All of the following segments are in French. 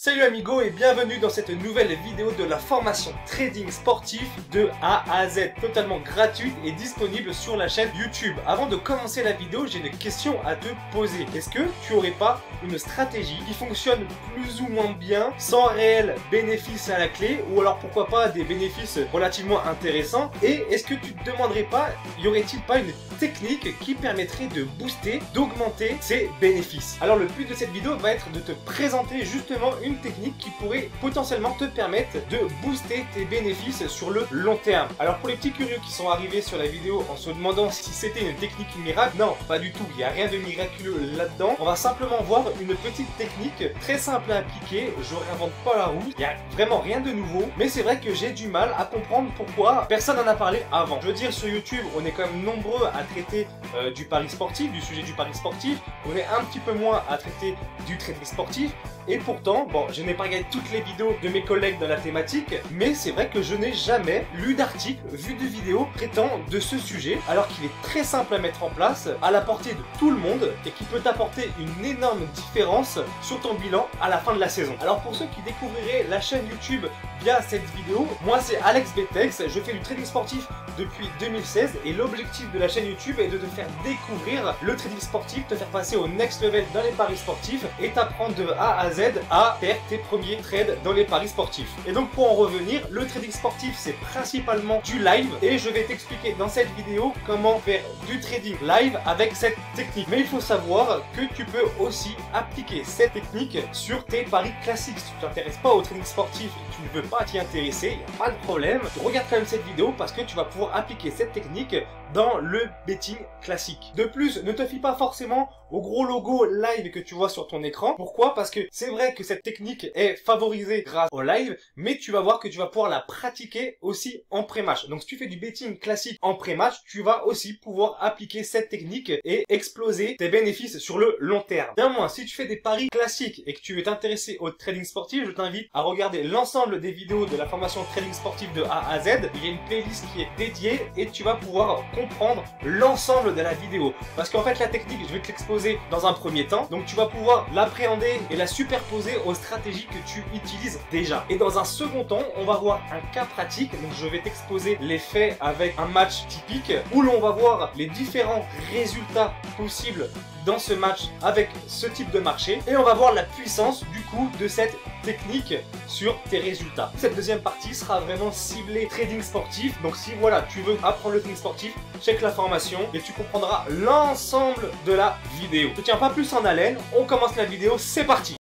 Salut amigo et bienvenue dans cette nouvelle vidéo de la formation trading sportif de A à Z, totalement gratuite et disponible sur la chaîne YouTube. Avant de commencer la vidéo, j'ai une question à te poser. Est-ce que tu aurais pas une stratégie qui fonctionne plus ou moins bien, sans réel bénéfice à la clé, ou alors pourquoi pas des bénéfices relativement intéressants? Et est-ce que tu te demanderais pas, y aurait-il pas une technique qui permettrait de booster, d'augmenter ses bénéfices? Alors le but de cette vidéo va être de te présenter justement une technique qui pourrait potentiellement te permettre de booster tes bénéfices sur le long terme. Alors pour les petits curieux qui sont arrivés sur la vidéo en se demandant si c'était une technique miracle, non, pas du tout, il n'y a rien de miraculeux là-dedans. On va simplement voir une petite technique très simple à appliquer, je réinvente pas la roue, il n'y a vraiment rien de nouveau, mais c'est vrai que j'ai du mal à comprendre pourquoi personne n'en a parlé avant. Je veux dire, sur YouTube, on est quand même nombreux à traiter du pari sportif, du sujet du pari sportif, on est un petit peu moins à traiter du trading sportif, et pourtant, bon, je n'ai pas regardé toutes les vidéos de mes collègues dans la thématique, mais c'est vrai que je n'ai jamais lu d'article, vu de vidéo traitant de ce sujet, alors qu'il est très simple à mettre en place, à la portée de tout le monde, et qui peut t'apporter une énorme différence sur ton bilan à la fin de la saison. Alors pour ceux qui découvriraient la chaîne YouTube via cette vidéo, moi c'est Alex Betex, je fais du trading sportif depuis 2016, et l'objectif de la chaîne YouTube est de te faire découvrir le trading sportif, te faire passer au next level dans les paris sportifs, et t'apprendre de A à Z à faire tes premiers trades dans les paris sportifs. Et donc pour en revenir, le trading sportif c'est principalement du live, et je vais t'expliquer dans cette vidéo comment faire du trading live avec cette technique. Mais il faut savoir que tu peux aussi appliquer cette technique sur tes paris classiques. Si tu t'intéresses pas au trading sportif et que tu ne veux pas t'y intéresser, il n'y a pas de problème. Regarde quand même cette vidéo parce que tu vas pouvoir appliquer cette technique dans le betting classique. De plus, ne te fie pas forcément au gros logo live que tu vois sur ton écran. Pourquoi? Parce que c'est vrai que cette technique est favorisée grâce au live, mais tu vas voir que tu vas pouvoir la pratiquer aussi en pré-match. Donc si tu fais du betting classique en pré-match, tu vas aussi pouvoir appliquer cette technique et exploser tes bénéfices sur le long terme. Néanmoins, si tu fais des paris classiques et que tu veux t'intéresser au trading sportif, je t'invite à regarder l'ensemble des vidéos de la formation trading sportif de A à Z. Il y a une playlist qui est dédiée et tu vas pouvoir comprendre l'ensemble de la vidéo. Parce qu'en fait, la technique, je vais te l'exposer dans un premier temps. Donc tu vas pouvoir l'appréhender et la superposer aux stratégies que tu utilises déjà. Et dans un second temps, on va voir un cas pratique. Donc je vais t'exposer les faits avec un match typique où l'on va voir les différents résultats possibles dans ce match avec ce type de marché, et on va voir la puissance du coup de cette technique sur tes résultats. Cette deuxième partie sera vraiment ciblée trading sportif, donc si voilà tu veux apprendre le trading sportif, check la formation et tu comprendras l'ensemble de la vidéo. Je ne tiens pas plus en haleine, on commence la vidéo, c'est parti.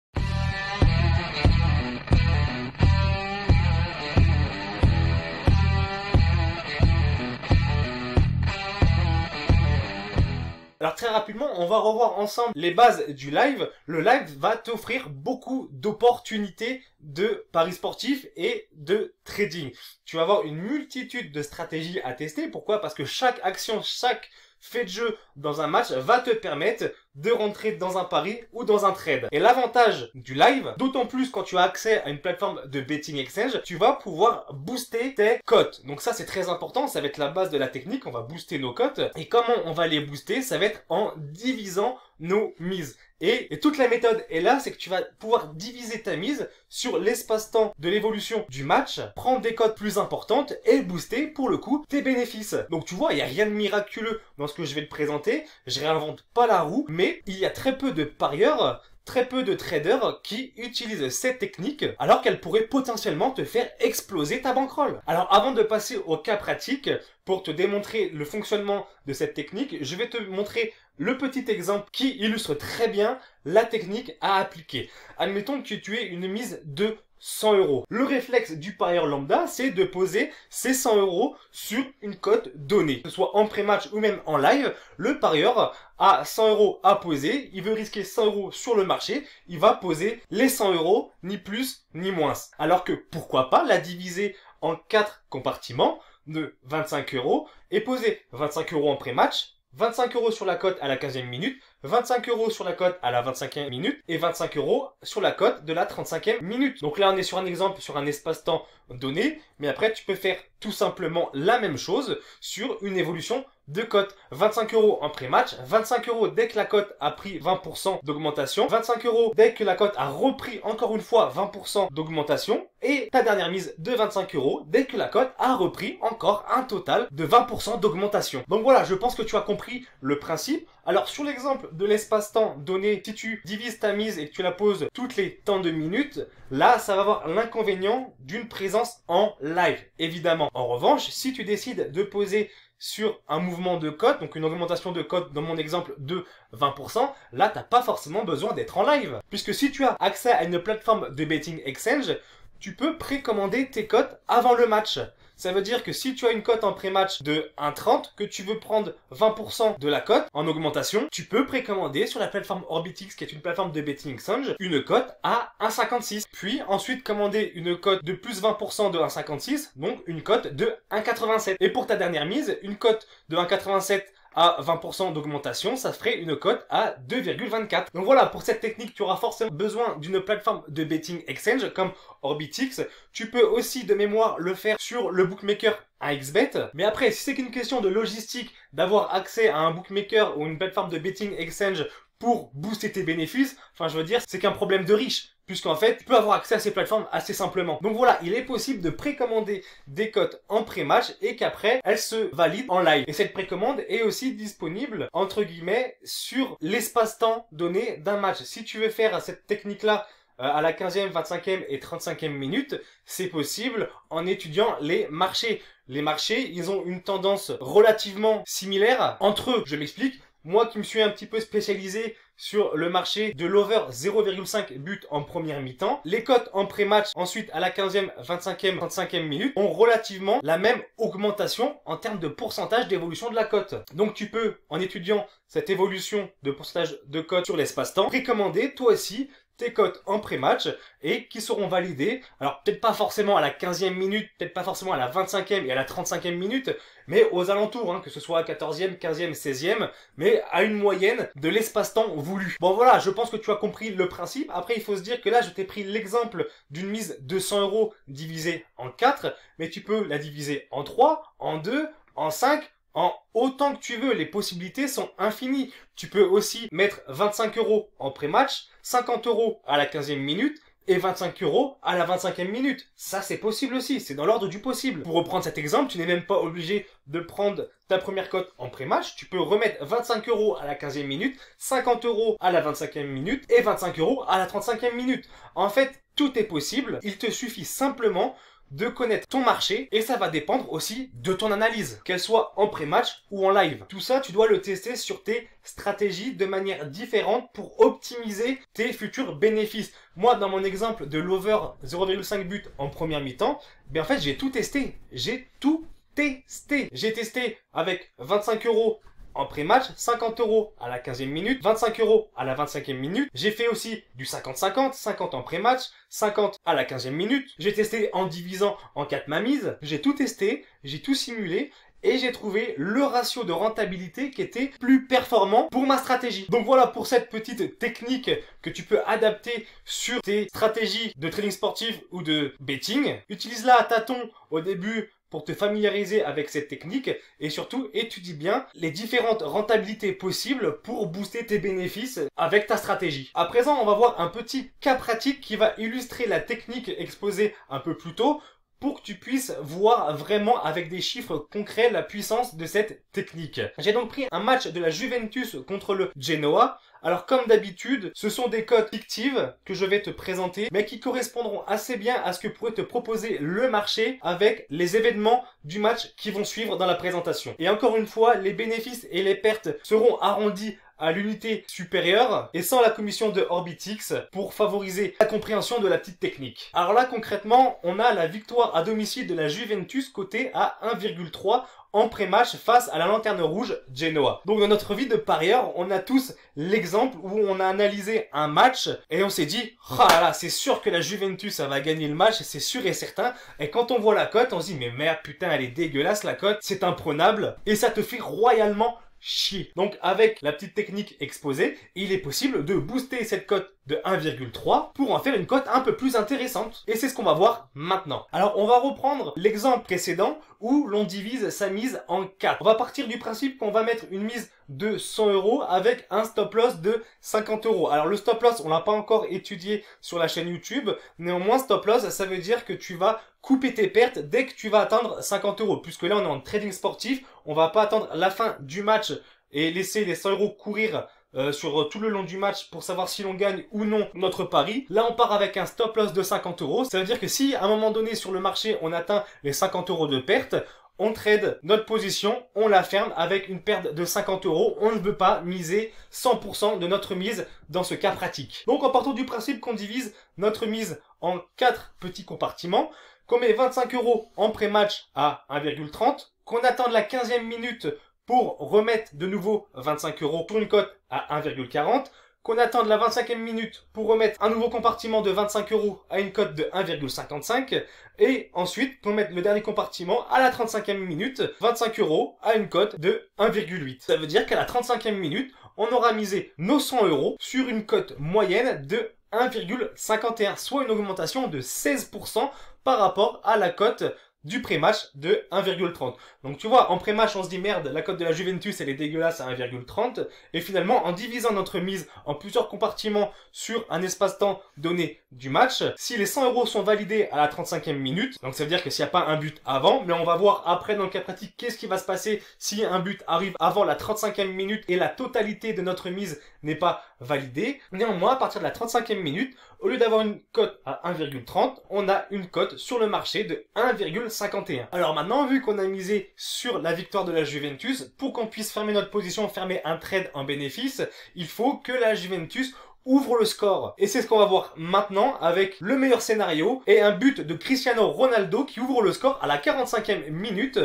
Alors très rapidement, on va revoir ensemble les bases du live. Le live va t'offrir beaucoup d'opportunités de paris sportifs et de trading. Tu vas avoir une multitude de stratégies à tester. Pourquoi? Parce que chaque action, chaque fait de jeu dans un match va te permettre de rentrer dans un pari ou dans un trade. Et l'avantage du live, d'autant plus quand tu as accès à une plateforme de betting exchange, tu vas pouvoir booster tes cotes. Donc ça c'est très important, ça va être la base de la technique, on va booster nos cotes. Et comment on va les booster? Ça va être en divisant nos mises. Et toute la méthode est là, c'est que tu vas pouvoir diviser ta mise sur l'espace-temps de l'évolution du match, prendre des cotes plus importantes et booster pour le coup tes bénéfices. Donc tu vois, il n'y a rien de miraculeux dans ce que je vais te présenter, je réinvente pas la roue, mais il y a très peu de parieurs, très peu de traders qui utilisent cette technique alors qu'elle pourrait potentiellement te faire exploser ta bankroll. Alors avant de passer au cas pratique, pour te démontrer le fonctionnement de cette technique, je vais te montrer le petit exemple qui illustre très bien la technique à appliquer. Admettons que tu aies une mise de 100 €. Le réflexe du parieur lambda, c'est de poser ces 100 € sur une cote donnée. Que ce soit en pré-match ou même en live, le parieur a 100 € à poser, il veut risquer 100 € sur le marché, il va poser les 100 €, ni plus ni moins. Alors que pourquoi pas la diviser en 4 compartiments de 25 € et poser 25 € en pré-match, 25 € sur la cote à la 15e minute, 25 € sur la cote à la 25e minute et 25 € sur la cote de la 35e minute. Donc là, on est sur un exemple, sur un espace-temps donné, mais après, tu peux faire tout simplement la même chose sur une évolution de cote. 25 € en pré-match, 25 € dès que la cote a pris 20% d'augmentation, 25 € dès que la cote a repris encore une fois 20% d'augmentation, et ta dernière mise de 25 € dès que la cote a repris encore un total de 20% d'augmentation. Donc voilà, je pense que tu as compris le principe. Alors sur l'exemple de l'espace-temps donné, si tu divises ta mise et que tu la poses toutes les temps de minutes, là ça va avoir l'inconvénient d'une présence en live, évidemment. En revanche, si tu décides de poser sur un mouvement de cote, donc une augmentation de cote dans mon exemple de 20%, là t'as pas forcément besoin d'être en live. Puisque si tu as accès à une plateforme de betting exchange, tu peux précommander tes cotes avant le match. Ça veut dire que si tu as une cote en pré-match de 1,30, que tu veux prendre 20% de la cote en augmentation, tu peux précommander sur la plateforme Orbitix, qui est une plateforme de betting exchange, une cote à 1,56. Puis ensuite commander une cote de plus 20% de 1,56, donc une cote de 1,87. Et pour ta dernière mise, une cote de 1,87 à 20% d'augmentation, ça ferait une cote à 2,24. Donc voilà, pour cette technique, tu auras forcément besoin d'une plateforme de betting exchange comme Orbitix. Tu peux aussi de mémoire le faire sur le bookmaker 1xBet. Mais après, si c'est qu'une question de logistique, d'avoir accès à un bookmaker ou une plateforme de betting exchange pour booster tes bénéfices, enfin je veux dire, c'est qu'un problème de riche. Puisqu'en fait, tu peux avoir accès à ces plateformes assez simplement. Donc voilà, il est possible de précommander des cotes en pré-match et qu'après, elles se valident en live. Et cette précommande est aussi disponible, entre guillemets, sur l'espace-temps donné d'un match. Si tu veux faire cette technique-là à la 15e, 25e et 35e minute, c'est possible en étudiant les marchés. Les marchés, ils ont une tendance relativement similaire entre eux. Je m'explique. Moi qui me suis un petit peu spécialisé sur le marché de l'over 0,5 but en première mi-temps, les cotes en pré-match ensuite à la 15e, 25e, 35e minute ont relativement la même augmentation en termes de pourcentage d'évolution de la cote. Donc tu peux, en étudiant cette évolution de pourcentage de cote sur l'espace-temps, précommander toi aussi tes cotes en pré-match et qui seront validées, alors peut-être pas forcément à la 15e minute, peut-être pas forcément à la 25e et à la 35e minute, mais aux alentours, que ce soit à 14e, 15e, 16e, mais à une moyenne de l'espace-temps voulu. Bon voilà, je pense que tu as compris le principe. Après, il faut se dire que là, je t'ai pris l'exemple d'une mise de 100 € divisée en 4, mais tu peux la diviser en 3, en 2, en 5, en autant que tu veux. Les possibilités sont infinies. Tu peux aussi mettre 25 € en pré-match, 50 € à la 15e minute et 25 € à la 25e minute. Ça, c'est possible aussi. C'est dans l'ordre du possible. Pour reprendre cet exemple, tu n'es même pas obligé de prendre ta première cote en pré-match. Tu peux remettre 25 € à la 15e minute, 50 € à la 25e minute et 25 € à la 35e minute. En fait, tout est possible. Il te suffit simplement de connaître ton marché et ça va dépendre aussi de ton analyse, qu'elle soit en pré-match ou en live. Tout ça, tu dois le tester sur tes stratégies de manière différente pour optimiser tes futurs bénéfices. Moi, dans mon exemple de l'over 0,5 but en première mi-temps, en fait, j'ai tout testé. J'ai tout testé. J'ai testé avec 25 € en pré-match, 50 € à la 15e minute, 25 € à la 25e minute. J'ai fait aussi du 50-50, 50 en pré-match, 50 à la 15e minute. J'ai testé en divisant en 4 ma mise. J'ai tout testé, j'ai tout simulé et j'ai trouvé le ratio de rentabilité qui était plus performant pour ma stratégie. Donc voilà pour cette petite technique que tu peux adapter sur tes stratégies de trading sportif ou de betting. Utilise-la à tâtons au début pour te familiariser avec cette technique et surtout étudie bien les différentes rentabilités possibles pour booster tes bénéfices avec ta stratégie. À présent, on va voir un petit cas pratique qui va illustrer la technique exposée un peu plus tôt pour que tu puisses voir vraiment avec des chiffres concrets la puissance de cette technique. J'ai donc pris un match de la Juventus contre le Genoa. Alors comme d'habitude, ce sont des cotes fictives que je vais te présenter, mais qui correspondront assez bien à ce que pourrait te proposer le marché avec les événements du match qui vont suivre dans la présentation. Et encore une fois, les bénéfices et les pertes seront arrondis à l'unité supérieure et sans la commission de Orbitix pour favoriser la compréhension de la petite technique. Alors là, concrètement, on a la victoire à domicile de la Juventus cotée à 1,3 en pré-match face à la lanterne rouge Genoa. Donc dans notre vie de parieur, on a tous l'exemple où on a analysé un match et on s'est dit « Ah là là, c'est sûr que la Juventus ça va gagner le match, c'est sûr et certain ». Et quand on voit la cote, on se dit « Mais merde, putain, elle est dégueulasse la cote, c'est imprenable ». Et ça te fait royalement chier. Donc avec la petite technique exposée, il est possible de booster cette cote de 1,3 pour en faire une cote un peu plus intéressante. Et c'est ce qu'on va voir maintenant. Alors on va reprendre l'exemple précédent où l'on divise sa mise en 4. On va partir du principe qu'on va mettre une mise de 100 € avec un stop loss de 50 €. Alors le stop loss, on l'a pas encore étudié sur la chaîne YouTube. Néanmoins, stop loss, ça veut dire que tu vas couper tes pertes dès que tu vas atteindre 50 €. Puisque là, on est en trading sportif, on va pas attendre la fin du match et laisser les 100 € courir sur tout le long du match pour savoir si l'on gagne ou non notre pari. Là, on part avec un stop loss de 50 €. Ça veut dire que si à un moment donné sur le marché, on atteint les 50 € de perte, on trade notre position, on la ferme avec une perte de 50 €. On ne veut pas miser 100% de notre mise dans ce cas pratique. Donc en partant du principe qu'on divise notre mise en 4 petits compartiments, qu'on met 25 € en pré-match à 1,30, qu'on attend la 15e minute pour remettre de nouveau 25 € pour une cote à 1,40, qu'on attende la 25e minute pour remettre un nouveau compartiment de 25 € à une cote de 1,55, et ensuite qu'on mette le dernier compartiment à la 35e minute, 25 € à une cote de 1,8. Ça veut dire qu'à la 35e minute, on aura misé nos 100 € sur une cote moyenne de 1,51, soit une augmentation de 16% par rapport à la cote du pré-match de 1,30. Donc tu vois, en pré-match, on se dit merde, la cote de la Juventus, elle est dégueulasse à 1,30. Et finalement, en divisant notre mise en plusieurs compartiments sur un espace-temps donné du match, si les 100 € sont validés à la 35e minute, donc ça veut dire que s'il n'y a pas un but avant, mais on va voir après dans le cas pratique qu'est-ce qui va se passer si un but arrive avant la 35e minute et la totalité de notre mise n'est pas validée. Néanmoins, à partir de la 35e minute, au lieu d'avoir une cote à 1,30, on a une cote sur le marché de 1,51. Alors maintenant, vu qu'on a misé sur la victoire de la Juventus, pour qu'on puisse fermer notre position, fermer un trade en bénéfice, il faut que la Juventus ouvre le score. Et c'est ce qu'on va voir maintenant avec le meilleur scénario et un but de Cristiano Ronaldo qui ouvre le score à la 45e minute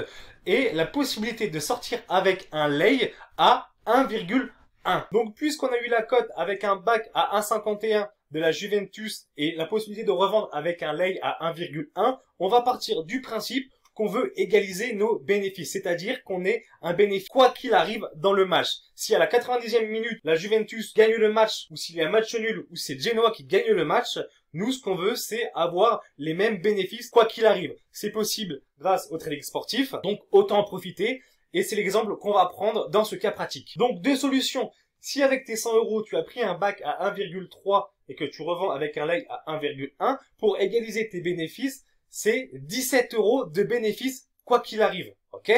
et la possibilité de sortir avec un lay à 1,1. Donc puisqu'on a eu la cote avec un back à 1,51 de la Juventus et la possibilité de revendre avec un lay à 1,1, on va partir du principe qu'on veut égaliser nos bénéfices, c'est-à-dire qu'on ait un bénéfice quoi qu'il arrive dans le match. Si à la 90e minute, la Juventus gagne le match, ou s'il y a un match nul, ou c'est Genoa qui gagne le match, nous, ce qu'on veut, c'est avoir les mêmes bénéfices quoi qu'il arrive. C'est possible grâce au trading sportif, donc autant en profiter, et c'est l'exemple qu'on va prendre dans ce cas pratique. Donc, deux solutions. Si avec tes 100 €, tu as pris un back à 1,3 et que tu revends avec un lay à 1,1, pour égaliser tes bénéfices, c'est 17 € de bénéfices quoi qu'il arrive, ok?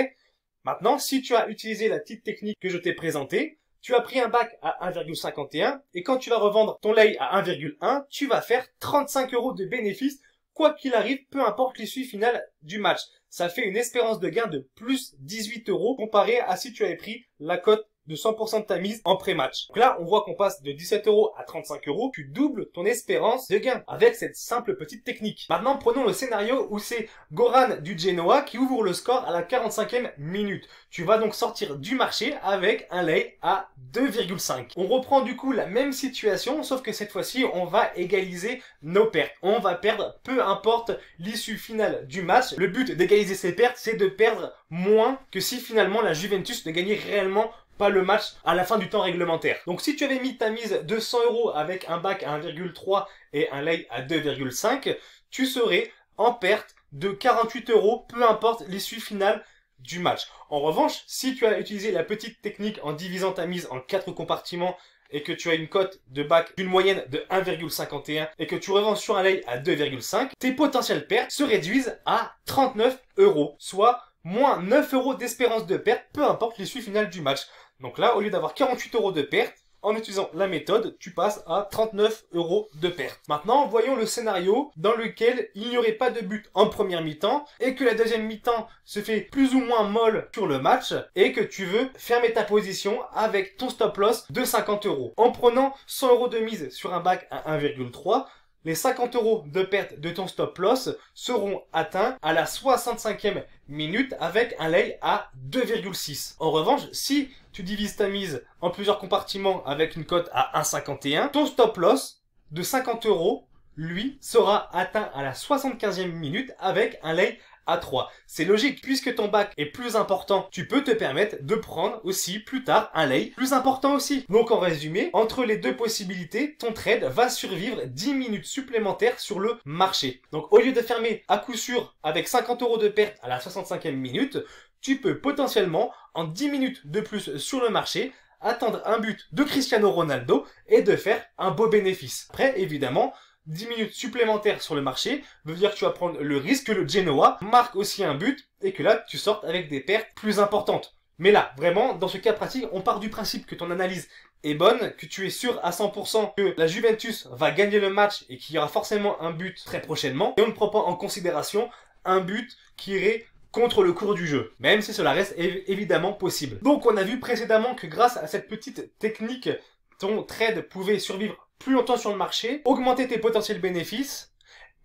Maintenant, si tu as utilisé la petite technique que je t'ai présentée, tu as pris un back à 1,51 et quand tu vas revendre ton lay à 1,1, tu vas faire 35 € de bénéfices quoi qu'il arrive, peu importe l'issue finale du match. Ça fait une espérance de gain de plus 18 € comparé à si tu avais pris la cote de 100% de ta mise en pré-match. Donc là, on voit qu'on passe de 17 € à 35 €. Tu doubles ton espérance de gain avec cette simple petite technique. Maintenant, prenons le scénario où c'est Goran du Genoa qui ouvre le score à la 45e minute. Tu vas donc sortir du marché avec un lay à 2,5. On reprend du coup la même situation, sauf que cette fois-ci, on va égaliser nos pertes. On va perdre, peu importe l'issue finale du match. Le but d'égaliser ces pertes, c'est de perdre moins que si finalement la Juventus ne gagnait réellement pas le match à la fin du temps réglementaire. Donc si tu avais mis ta mise de 100 € avec un back à 1,3 et un lay à 2,5, tu serais en perte de 48 €, peu importe l'issue finale du match. En revanche, si tu as utilisé la petite technique en divisant ta mise en 4 compartiments et que tu as une cote de back d'une moyenne de 1,51 et que tu revends sur un lay à 2,5, tes potentielles pertes se réduisent à 39 €, soit moins 9 € d'espérance de perte, peu importe l'issue finale du match. Donc là, au lieu d'avoir 48 € de perte, en utilisant la méthode, tu passes à 39 € de perte. Maintenant, voyons le scénario dans lequel il n'y aurait pas de but en première mi-temps et que la deuxième mi-temps se fait plus ou moins molle sur le match et que tu veux fermer ta position avec ton stop loss de 50 €. En prenant 100 € de mise sur un back à 1,3, les 50 € de perte de ton stop loss seront atteints à la 65e minute avec un lay à 2,6. En revanche, si tu divises ta mise en plusieurs compartiments avec une cote à 1,51, ton stop loss de 50 €, lui, sera atteint à la 75e minute avec un lay à 3. C'est logique, puisque ton back est plus important, tu peux te permettre de prendre aussi plus tard un lay plus important aussi. Donc en résumé, entre les deux possibilités, ton trade va survivre 10 minutes supplémentaires sur le marché. Donc au lieu de fermer à coup sûr avec 50 € de perte à la 65e minute, tu peux potentiellement en 10 minutes de plus sur le marché attendre un but de Cristiano Ronaldo et de faire un beau bénéfice. Après, évidemment, 10 minutes supplémentaires sur le marché veut dire que tu vas prendre le risque que le Genoa marque aussi un but et que là, tu sortes avec des pertes plus importantes. Mais là, vraiment, dans ce cas pratique, on part du principe que ton analyse est bonne, que tu es sûr à 100% que la Juventus va gagner le match et qu'il y aura forcément un but très prochainement. Et on ne prend pas en considération un but qui irait contre le cours du jeu, même si cela reste évidemment possible. Donc on a vu précédemment que grâce à cette petite technique, ton trade pouvait survivre plus longtemps sur le marché, augmenter tes potentiels bénéfices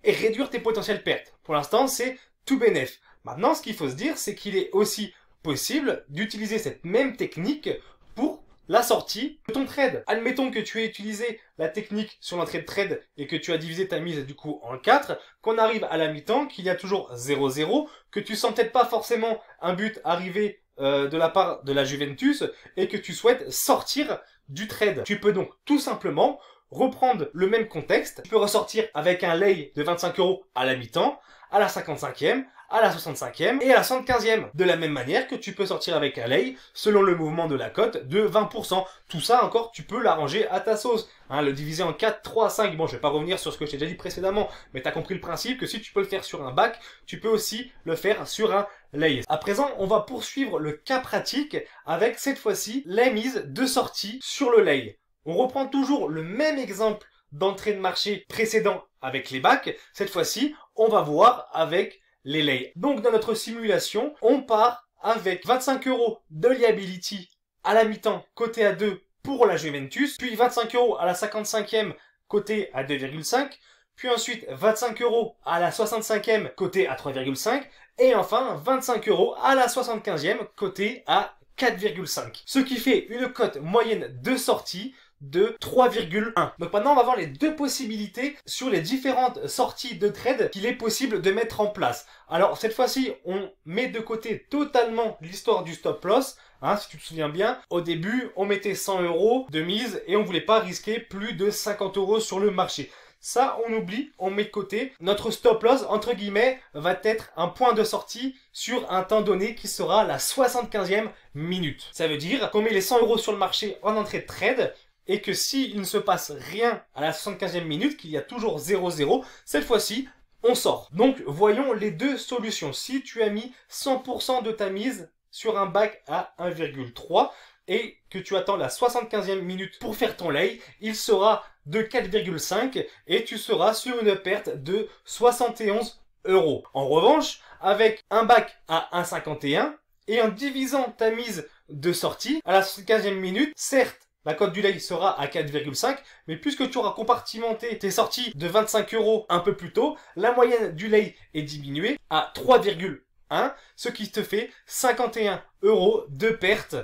et réduire tes potentielles pertes. Pour l'instant, c'est tout bénef. Maintenant, ce qu'il faut se dire, c'est qu'il est aussi possible d'utiliser cette même technique pour la sortie de ton trade. Admettons que tu aies utilisé la technique sur l'entrée de trade et que tu as divisé ta mise du coup en 4, qu'on arrive à la mi-temps, qu'il y a toujours 0-0, que tu sens peut-être pas forcément un but arriver de la part de la Juventus et que tu souhaites sortir du trade. Tu peux donc tout simplement reprendre le même contexte. Tu peux ressortir avec un lay de 25 € à la mi-temps, à la 55e, à la 65e et à la 75e. De la même manière que tu peux sortir avec un lay selon le mouvement de la cote de 20%. Tout ça encore, tu peux l'arranger à ta sauce. Le diviser en 4, 3, 5. Bon, je vais pas revenir sur ce que je t'ai déjà dit précédemment, mais tu as compris le principe que si tu peux le faire sur un back, tu peux aussi le faire sur un lay. À présent, on va poursuivre le cas pratique avec cette fois-ci la mise de sortie sur le lay. On reprend toujours le même exemple d'entrée de marché précédent avec les backs. Cette fois-ci, on va voir avec les lays. Donc dans notre simulation, on part avec 25 € de liability à la mi-temps côté à 2 pour la Juventus, puis 25 € à la 55e côté à 2,5, puis ensuite 25 € à la 65e côté à 3,5, et enfin 25 € à la 75e côté à 4,5. Ce qui fait une cote moyenne de sortie de 3,1. Donc maintenant on va voir les deux possibilités sur les différentes sorties de trade qu'il est possible de mettre en place. Alors cette fois-ci on met de côté totalement l'histoire du stop loss. Si tu te souviens bien, au début on mettait 100 € de mise et on voulait pas risquer plus de 50 € sur le marché. Ça, on oublie, on met de côté. Notre stop loss, entre guillemets, va être un point de sortie sur un temps donné qui sera la 75e minute. Ça veut dire qu'on met les 100 € sur le marché en entrée de trade et que s'il ne se passe rien à la 75e minute, qu'il y a toujours 0-0, cette fois-ci, on sort. Donc, voyons les deux solutions. Si tu as mis 100% de ta mise sur un back à 1,3 et que tu attends la 75e minute pour faire ton lay, il sera de 4,5 et tu seras sur une perte de 71 €. En revanche, avec un back à 1,51 et en divisant ta mise de sortie à la 75e minute, certes, la cote du lay sera à 4,5, mais puisque tu auras compartimenté tes sorties de 25 € un peu plus tôt, la moyenne du lay est diminuée à 3,1, ce qui te fait 51 € de perte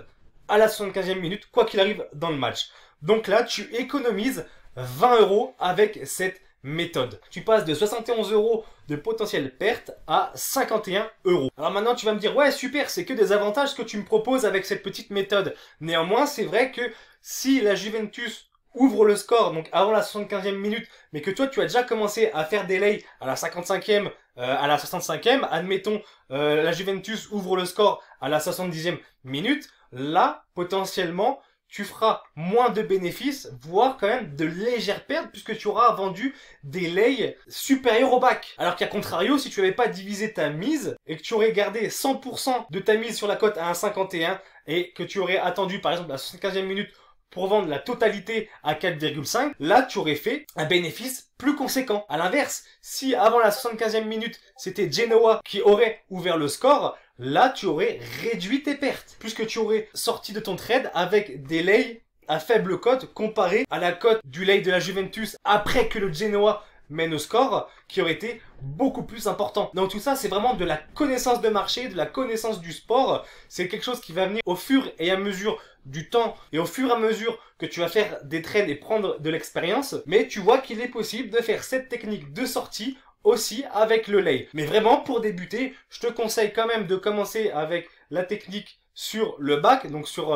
à la 75e minute, quoi qu'il arrive dans le match. Donc là, tu économises 20 € avec cette méthode. Tu passes de 71 € de potentielle perte à 51 €. Alors maintenant, tu vas me dire, ouais, super, c'est que des avantages que tu me proposes avec cette petite méthode. Néanmoins, c'est vrai que si la Juventus ouvre le score, donc avant la 75e minute, mais que toi, tu as déjà commencé à faire des lays à la 55e, à la 65e, admettons, la Juventus ouvre le score à la 70e minute, là, potentiellement, tu feras moins de bénéfices, voire quand même de légères pertes, puisque tu auras vendu des lays supérieurs au back. Alors qu'à contrario, si tu n'avais pas divisé ta mise, et que tu aurais gardé 100% de ta mise sur la cote à 1,51, et que tu aurais attendu par exemple la 75e minute pour vendre la totalité à 4,5, là tu aurais fait un bénéfice plus conséquent. À l'inverse, si avant la 75e minute, c'était Genoa qui aurait ouvert le score, là tu aurais réduit tes pertes, puisque tu aurais sorti de ton trade avec des lays à faible cote comparé à la cote du lay de la Juventus après que le Genoa mène au score, qui aurait été beaucoup plus important. Donc tout ça, c'est vraiment de la connaissance de marché, de la connaissance du sport. C'est quelque chose qui va venir au fur et à mesure du temps et au fur et à mesure que tu vas faire des trades et prendre de l'expérience. Mais tu vois qu'il est possible de faire cette technique de sortie aussi avec le lay. Mais vraiment, pour débuter, je te conseille quand même de commencer avec la technique sur le back, donc sur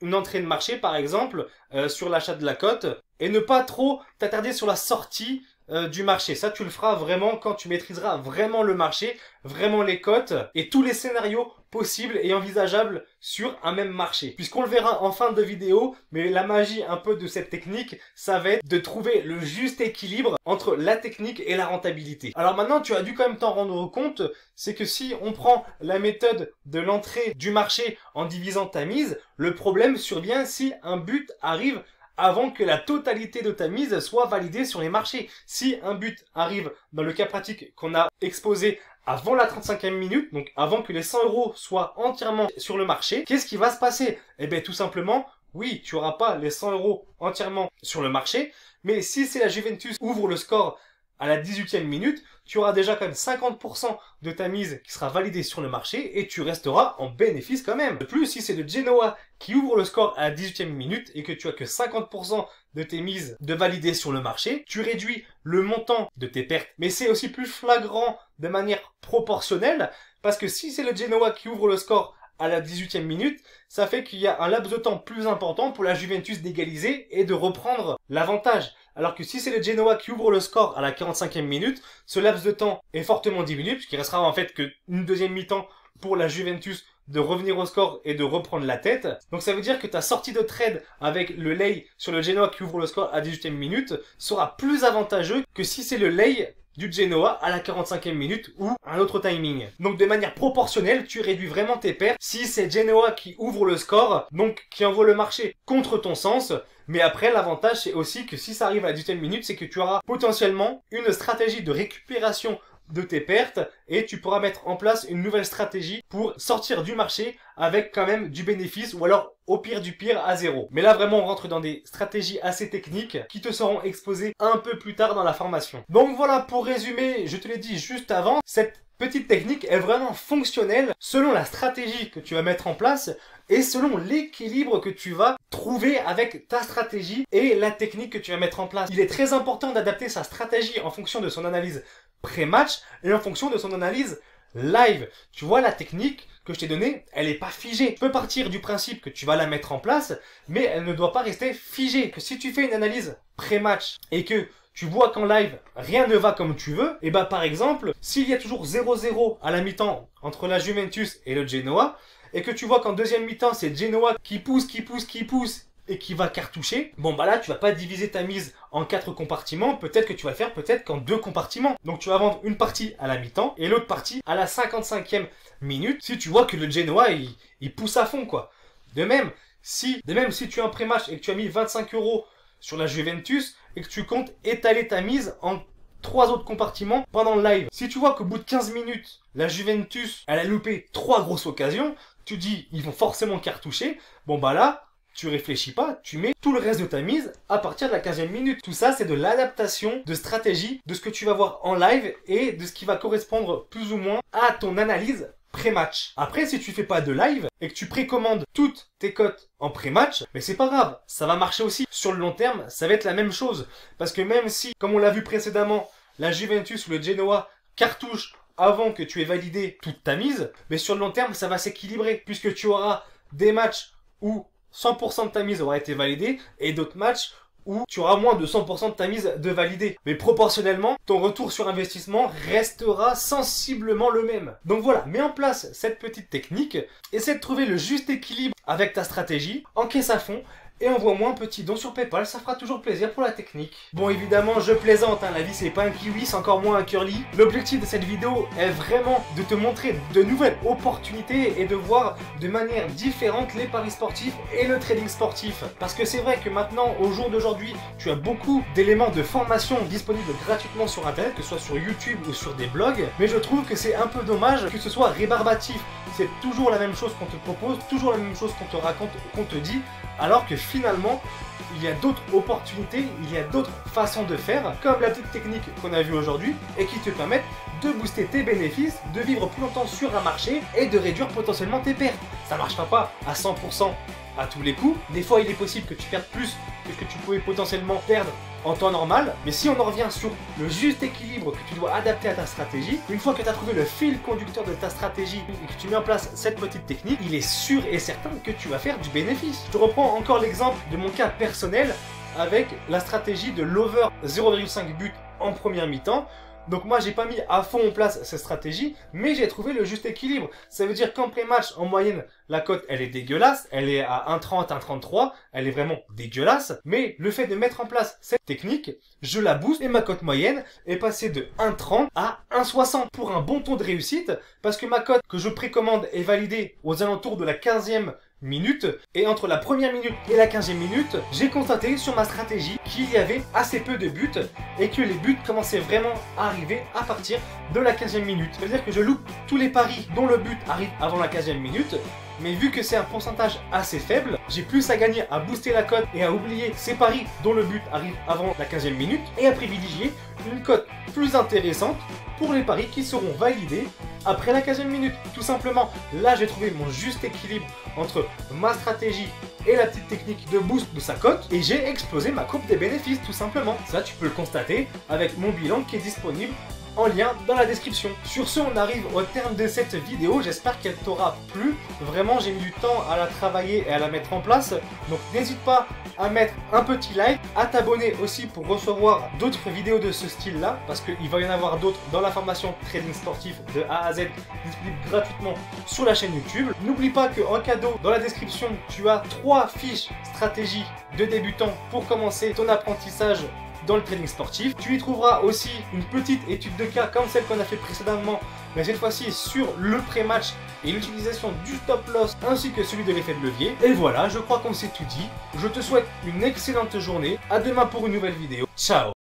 une entrée de marché par exemple, sur l'achat de la cote, et ne pas trop t'attarder sur la sortie du marché. Ça, tu le feras vraiment quand tu maîtriseras vraiment le marché, vraiment les cotes et tous les scénarios possibles et envisageables sur un même marché. Puisqu'on le verra en fin de vidéo, mais la magie un peu de cette technique, ça va être de trouver le juste équilibre entre la technique et la rentabilité. Alors maintenant, tu as dû quand même t'en rendre compte, c'est que si on prend la méthode de l'entrée du marché en divisant ta mise, le problème survient si un but arrive avant que la totalité de ta mise soit validée sur les marchés. Si un but arrive dans le cas pratique qu'on a exposé avant la 35e minute, donc avant que les 100 € soient entièrement sur le marché, qu'est-ce qui va se passer? Eh bien tout simplement, oui, tu n'auras pas les 100 € entièrement sur le marché, mais si c'est la Juventus ouvre le score à la 18e minute, tu auras déjà quand même 50% de ta mise qui sera validée sur le marché et tu resteras en bénéfice quand même. De plus, si c'est le Genoa qui ouvre le score à la 18e minute et que tu as que 50% de tes mises de valider sur le marché, tu réduis le montant de tes pertes. Mais c'est aussi plus flagrant de manière proportionnelle parce que si c'est le Genoa qui ouvre le score à la 18e minute, ça fait qu'il y a un laps de temps plus important pour la Juventus d'égaliser et de reprendre l'avantage. Alors que si c'est le Genoa qui ouvre le score à la 45e minute, ce laps de temps est fortement diminué puisqu'il restera en fait qu'une deuxième mi-temps pour la Juventus de revenir au score et de reprendre la tête. Donc ça veut dire que ta sortie de trade avec le lay sur le Genoa qui ouvre le score à la 18e minute sera plus avantageux que si c'est le lay du Genoa à la 45e minute ou un autre timing. Donc de manière proportionnelle, tu réduis vraiment tes pertes si c'est Genoa qui ouvre le score, donc qui envoie le marché contre ton sens. Mais après, l'avantage c'est aussi que si ça arrive à la 18e minute, c'est que tu auras potentiellement une stratégie de récupération de tes pertes et tu pourras mettre en place une nouvelle stratégie pour sortir du marché avec quand même du bénéfice ou alors au pire du pire à zéro. Mais là vraiment on rentre dans des stratégies assez techniques qui te seront exposées un peu plus tard dans la formation. Donc voilà, pour résumer, je te l'ai dit juste avant, cette petite technique est vraiment fonctionnelle selon la stratégie que tu vas mettre en place et selon l'équilibre que tu vas trouver avec ta stratégie et la technique que tu vas mettre en place. Il est très important d'adapter sa stratégie en fonction de son analyse pré-match et en fonction de son analyse live. Tu vois, la technique que je t'ai donnée, elle n'est pas figée. Tu peux partir du principe que tu vas la mettre en place, mais elle ne doit pas rester figée. Que si tu fais une analyse pré-match et que tu vois qu'en live, rien ne va comme tu veux, et bah par exemple, s'il y a toujours 0-0 à la mi-temps entre la Juventus et le Genoa, et que tu vois qu'en deuxième mi-temps, c'est Genoa qui pousse, et qui va cartoucher, bon bah là tu vas pas diviser ta mise en 4 compartiments, peut-être que tu vas le faire peut-être qu'en 2 compartiments. Donc tu vas vendre une partie à la mi-temps et l'autre partie à la 55e minute si tu vois que le Genoa il pousse à fond quoi. De même si tu as un pré-match et que tu as mis 25 € sur la Juventus et que tu comptes étaler ta mise en 3 autres compartiments pendant le live. Si tu vois qu'au bout de 15 minutes, la Juventus elle a loupé 3 grosses occasions, tu dis ils vont forcément cartoucher, bon bah là tu réfléchis pas, tu mets tout le reste de ta mise à partir de la 15e minute. Tout ça, c'est de l'adaptation de stratégie de ce que tu vas voir en live et de ce qui va correspondre plus ou moins à ton analyse pré-match. Après, si tu fais pas de live et que tu précommandes toutes tes cotes en pré-match, mais c'est pas grave, ça va marcher aussi. Sur le long terme, ça va être la même chose. Parce que même si, comme on l'a vu précédemment, la Juventus ou le Genoa cartouche avant que tu aies validé toute ta mise, mais sur le long terme, ça va s'équilibrer puisque tu auras des matchs où 100% de ta mise aura été validée et d'autres matchs où tu auras moins de 100% de ta mise de validée. Mais proportionnellement, ton retour sur investissement restera sensiblement le même. Donc voilà, mets en place cette petite technique, essaie de trouver le juste équilibre avec ta stratégie, encaisse à fond et envoie-moi un petit don sur PayPal, ça fera toujours plaisir pour la technique. Bon évidemment je plaisante, hein, la vie c'est pas un kiwi, c'est encore moins un curly. L'objectif de cette vidéo est vraiment de te montrer de nouvelles opportunités et de voir de manière différente les paris sportifs et le trading sportif. Parce que c'est vrai que maintenant, au jour d'aujourd'hui, tu as beaucoup d'éléments de formation disponibles gratuitement sur internet, que ce soit sur YouTube ou sur des blogs, mais je trouve que c'est un peu dommage que ce soit rébarbatif. C'est toujours la même chose qu'on te propose, toujours la même chose qu'on te raconte, qu'on te dit, alors que finalement, il y a d'autres opportunités, il y a d'autres façons de faire, comme la petite technique qu'on a vue aujourd'hui, et qui te permettent de booster tes bénéfices, de vivre plus longtemps sur un marché, et de réduire potentiellement tes pertes. Ça ne marchera pas à 100% à tous les coups. Des fois, il est possible que tu perdes plus que ce que tu pouvais potentiellement perdre en temps normal. Mais si on en revient sur le juste équilibre que tu dois adapter à ta stratégie, une fois que tu as trouvé le fil conducteur de ta stratégie et que tu mets en place cette petite technique, il est sûr et certain que tu vas faire du bénéfice. Je te reprends encore l'exemple de mon cas personnel avec la stratégie de l'over 0,5 but en première mi-temps. Donc moi j'ai pas mis à fond en place cette stratégie, mais j'ai trouvé le juste équilibre. Ça veut dire qu'en pré-match, en moyenne, la cote elle est dégueulasse, elle est à 1,30, 1,33, elle est vraiment dégueulasse. Mais le fait de mettre en place cette technique, je la booste et ma cote moyenne est passée de 1,30 à 1,60 pour un bon taux de réussite, parce que ma cote que je précommande est validée aux alentours de la 15e minute, et entre la première minute et la 15e minute, j'ai constaté sur ma stratégie qu'il y avait assez peu de buts et que les buts commençaient vraiment à arriver à partir de la 15e minute. C'est-à-dire que je loupe tous les paris dont le but arrive avant la 15e minute, mais vu que c'est un pourcentage assez faible, j'ai plus à gagner à booster la cote et à oublier ces paris dont le but arrive avant la 15e minute et à privilégier une cote plus intéressante pour les paris qui seront validés après la 15e minute. Tout simplement, là j'ai trouvé mon juste équilibre entre ma stratégie et la petite technique de boost de sa cote et j'ai explosé ma courbe des bénéfices tout simplement. Ça tu peux le constater avec mon bilan qui est disponible en lien dans la description. Sur ce, on arrive au terme de cette vidéo. J'espère qu'elle t'aura plu. Vraiment, j'ai mis du temps à la travailler et à la mettre en place. Donc n'hésite pas à mettre un petit like, à t'abonner aussi pour recevoir d'autres vidéos de ce style-là, parce qu'il va y en avoir d'autres dans la formation trading sportif de A à Z, disponible gratuitement sur la chaîne YouTube. N'oublie pas qu'en cadeau, dans la description, tu as 3 fiches stratégie de débutants pour commencer ton apprentissage dans le trading sportif. Tu y trouveras aussi une petite étude de cas comme celle qu'on a fait précédemment, mais cette fois-ci sur le pré-match et l'utilisation du stop loss ainsi que celui de l'effet de levier. Et voilà, je crois qu'on s'est tout dit. Je te souhaite une excellente journée. À demain pour une nouvelle vidéo. Ciao!